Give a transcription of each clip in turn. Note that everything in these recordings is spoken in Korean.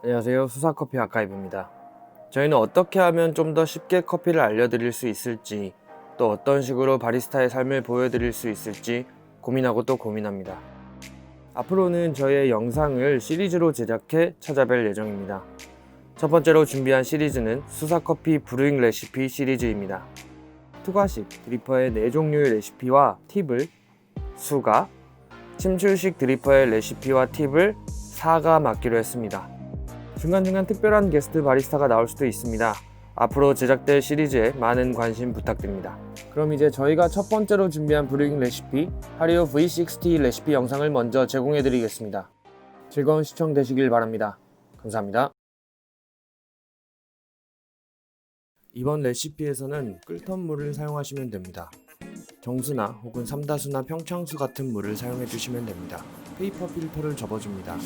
안녕하세요. 수사커피 아카이브입니다. 저희는 어떻게 하면 좀 더 쉽게 커피를 알려드릴 수 있을지, 또 어떤 식으로 바리스타의 삶을 보여드릴 수 있을지 고민하고 또 고민합니다. 앞으로는 저희의 영상을 시리즈로 제작해 찾아뵐 예정입니다. 첫 번째로 준비한 시리즈는 수사커피 브루잉 레시피 시리즈입니다. 투과식 드리퍼의 4종류의 레시피와 팁을 수가, 침출식 드리퍼의 레시피와 팁을 사가 맡기로 했습니다. 중간중간 특별한 게스트 바리스타가 나올 수도 있습니다. 앞으로 제작될 시리즈에 많은 관심 부탁드립니다. 그럼 이제 저희가 첫 번째로 준비한 브루잉 레시피 하리오 V60 레시피 영상을 먼저 제공해 드리겠습니다. 즐거운 시청 되시길 바랍니다. 감사합니다. 이번 레시피에서는 끓던 물을 사용하시면 됩니다. 정수나 혹은 삼다수나 평창수 같은 물을 사용해 주시면 됩니다. 페이퍼 필터를 접어줍니다.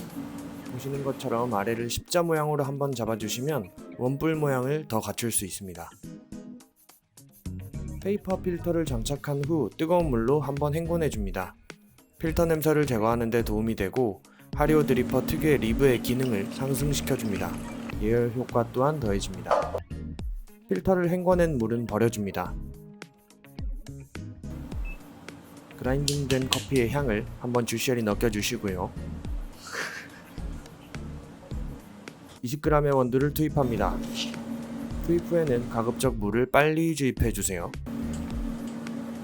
보시는 것처럼 아래를 십자 모양으로 한번 잡아주시면 원뿔 모양을 더 갖출 수 있습니다. 페이퍼 필터를 장착한 후 뜨거운 물로 한번 헹궈내줍니다. 필터 냄새를 제거하는 데 도움이 되고 하리오 드리퍼 특유의 리브의 기능을 상승시켜줍니다. 예열 효과 또한 더해집니다. 필터를 헹궈낸 물은 버려줍니다. 그라인딩된 커피의 향을 한번 주시얼이 느껴주시고요. 20g의 원두를 투입합니다. 투입 후에는 가급적 물을 빨리 주입해주세요.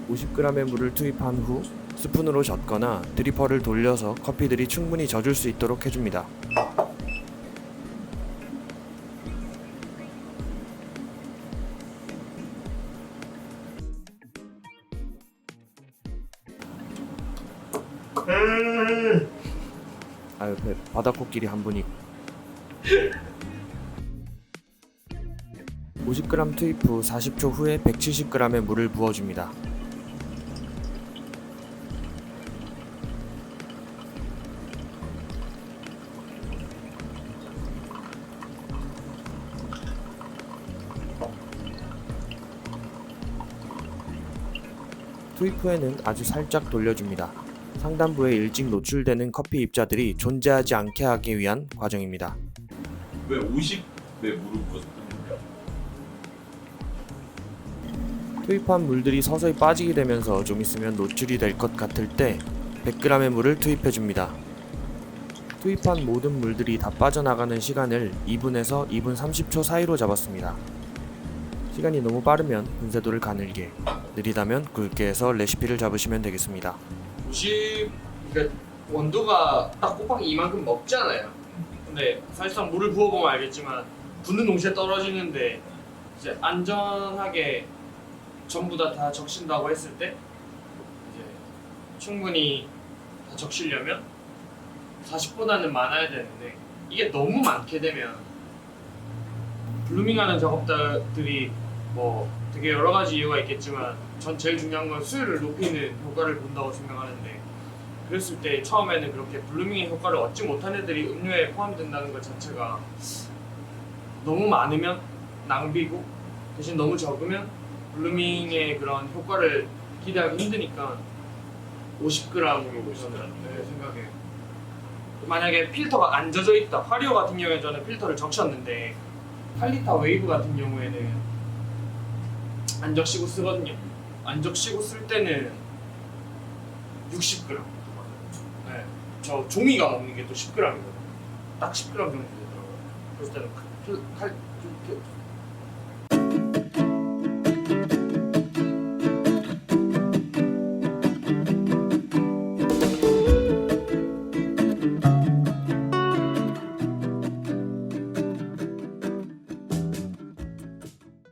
50g의 물을 투입한 후 스푼으로 젓거나 드리퍼를 돌려서 커피들이 충분히 젖을 수 있도록 해줍니다. 옆에 바다코끼리 한 분이 50g 투입 후 40초 후에 170g의 물을 부어줍니다. 투입 후에는 아주 살짝 돌려줍니다. 상단부에 일찍 노출되는 커피 입자들이 존재하지 않게 하기 위한 과정입니다. 왜 50에 물을 부었어요? 투입한 물들이 서서히 빠지게 되면서 좀 있으면 노출이 될 것 같을 때 100g의 물을 투입해줍니다. 투입한 모든 물들이 다 빠져나가는 시간을 2분에서 2분 30초 사이로 잡았습니다. 시간이 너무 빠르면 분쇄도를 가늘게, 느리다면 굵게 해서 레시피를 잡으시면 되겠습니다. 90, 그러니까 원두가 딱 곱하기 이만큼 먹잖아요. 근데 사실상 물을 부어보면 알겠지만 붓는 동시에 떨어지는데 이제 안전하게 전부 다 적신다고 했을 때 이제 충분히 다 적시려면 40보다는 많아야 되는데 이게 너무 많게 되면 블루밍하는 작업들이 뭐 되게 여러 가지 이유가 있겠지만 전 제일 중요한 건 수율을 높이는 효과를 본다고 생각하는데 그랬을 때 처음에는 그렇게 블루밍의 효과를 얻지 못한 애들이 음료에 포함된다는 것 자체가 너무 많으면 낭비고 대신 너무 적으면 블루밍의 그런 효과를 기대하기 힘드니까 50g으로 저는 생각해요. 만약에 필터가 안 젖어 있다, 화리오 같은 경우에 저는 필터를 적셨는데 8리터 웨이브 같은 경우에는 안 적시고 쓰거든요. 안 적시고 쓸 때는 60g. 네, 저 종이가 먹는 게 또 10g이거든요. 딱 10g 정도 되더라고요. 그럴 때는